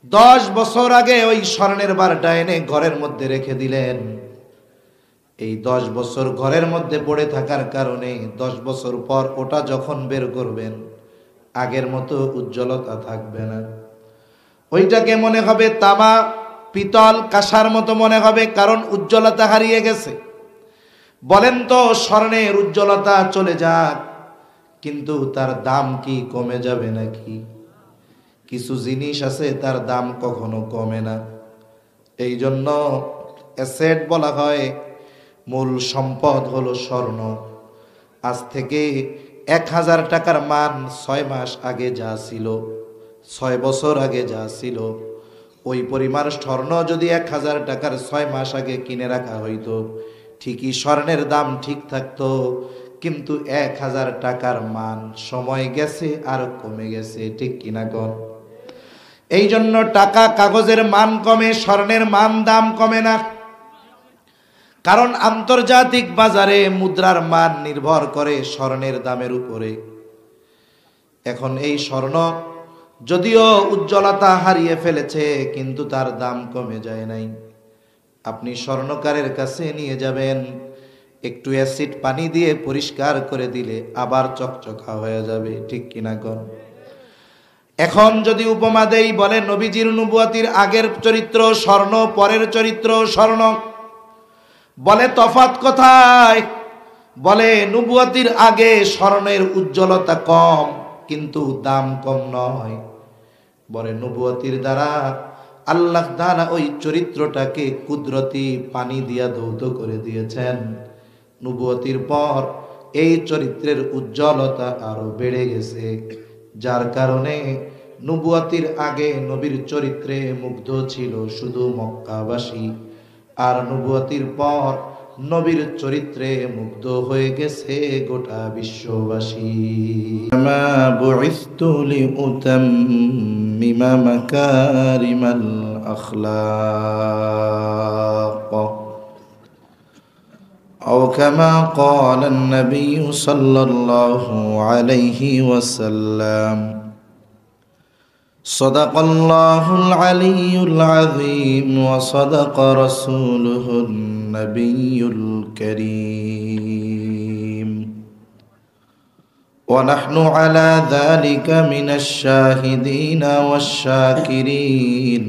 10 বছর আগে ওই স্বর্ণের বারটা এনে ঘরের মধ্যে রেখে দিলেন। এই 10 বছর ঘরের মধ্যে পড়ে থাকার কারণে 10 বছর পর ওটা যখন বের করবেন আগের মতো উজ্জ্বলতা থাকবে না। ওইটাকে মনে হবে তামা, পিতল, কাঁসার মতো মনে হবে, কারণ উজ্জ্বলতা হারিয়ে গেছে। বলেন তো, স্বর্ণের উজ্জ্বলতা চলে যাক, কিন্তু তার দাম কি কমে যাবে নাকি? কিছু জিনিস আছে তার দাম কখনো কমে না। এই জন্য অ্যাসেট বলা হয়, মূল সম্পদ হলো স্বর্ণ। আজ থেকে 1000 টাকার মান 6 মাস আগে যা ছিল, 6 বছর আগে যা ছিল, ওই পরিমাণ স্বর্ণ যদি 1000 টাকার 6 মাস আগে কিনে রাখা হইতো, ঠিকই স্বর্ণের দাম ঠিক থাকতো। কিন্তু 1000 টাকার মান সময় গেছে আর কমে গেছে, ঠিক কিনা কন? এই জন্য টাকা কাগজের মান কমে, স্বর্ণের মান দাম কমে না। কারণ আন্তর্জাতিক বাজারে মুদ্রার মান নির্ভর করে স্বর্ণের দামের উপরে। এখন এই স্বর্ণ যদিও উজ্জ্বলতা হারিয়ে ফেলেছে, কিন্তু তার দাম কমে যায় নাই। আপনি স্বর্ণকারের কাছে নিয়ে যাবেন, একটু অ্যাসিড পানি দিয়ে পরিষ্কার করে দিলে আবার চকচকা হয়ে যাবে, ঠিক কিনা কন? এখন যদি উপমা দেই, বলে নবীজির নবুয়তির আগের চরিত্র স্বর্ণ, পরের চরিত্র স্বর্ণ। বলে তফাৎ কোথায়? বলে নবুয়তির আগে স্বর্ণের উজ্জ্বলতা কম, কিন্তু দাম কম নয়। বলে নবুয়তির দ্বারা আল্লাহ তাআলা ওই চরিত্রটাকে কুদরতি পানি দিয়া ধৌত করে দিয়েছেন। নবুয়তির পর এই চরিত্রের উজ্জ্বলতা আরো বেড়ে গেছে, যার কারণে নবুয়তির আগে নবীর চরিত্রে মুগ্ধ ছিল শুধু মক্কাবাসী, আর নবুয়তির পর নবীর চরিত্রে মুগ্ধ হয়ে গেছে গোটা বিশ্ববাসী। মা বুইসতু লিউতাম্মিমা মাকারিমাল আখলাক أو كما قال النبي صلى الله عليه وسلم صدق الله العلي العظيم وصدق رسوله النبي الكريم ونحن على ذلك من الشاهدين والشاكرين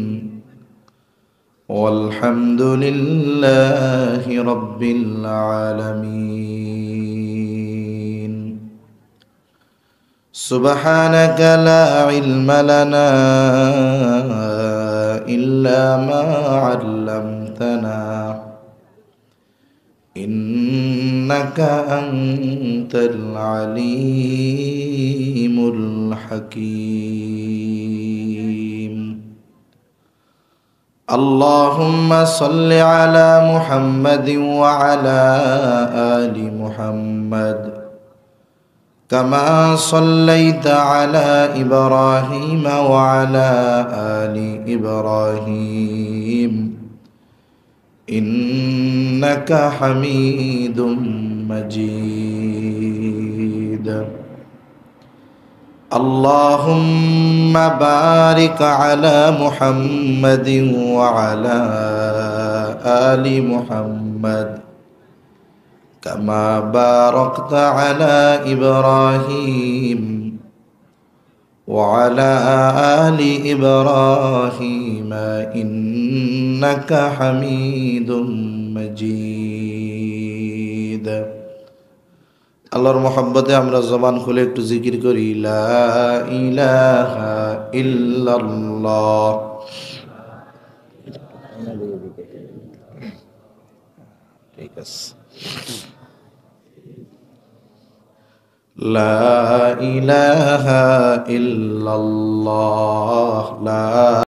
والحمد لله رب العالمين سبحانك لا علم لنا إلا ما علمتنا إنك أنت العليم الحكيم اللهم صل على محمد وعلى آل محمد كما صليت على إبراهيم وعلى آل إبراهيم إنك حميد مجيد اللهم بارك على محمد وعلى آل محمد كما باركت على إبراهيم وعلى آل إبراهيم إنك حميد مجيد আল্লাহর মহব্বতে আমরা জবান খুলে একটু জিকির করি, লা ইলাহা ইল্লাল্লাহ। ঠিক আছে, লা ইলাহা ইল্লাল্লাহ, লা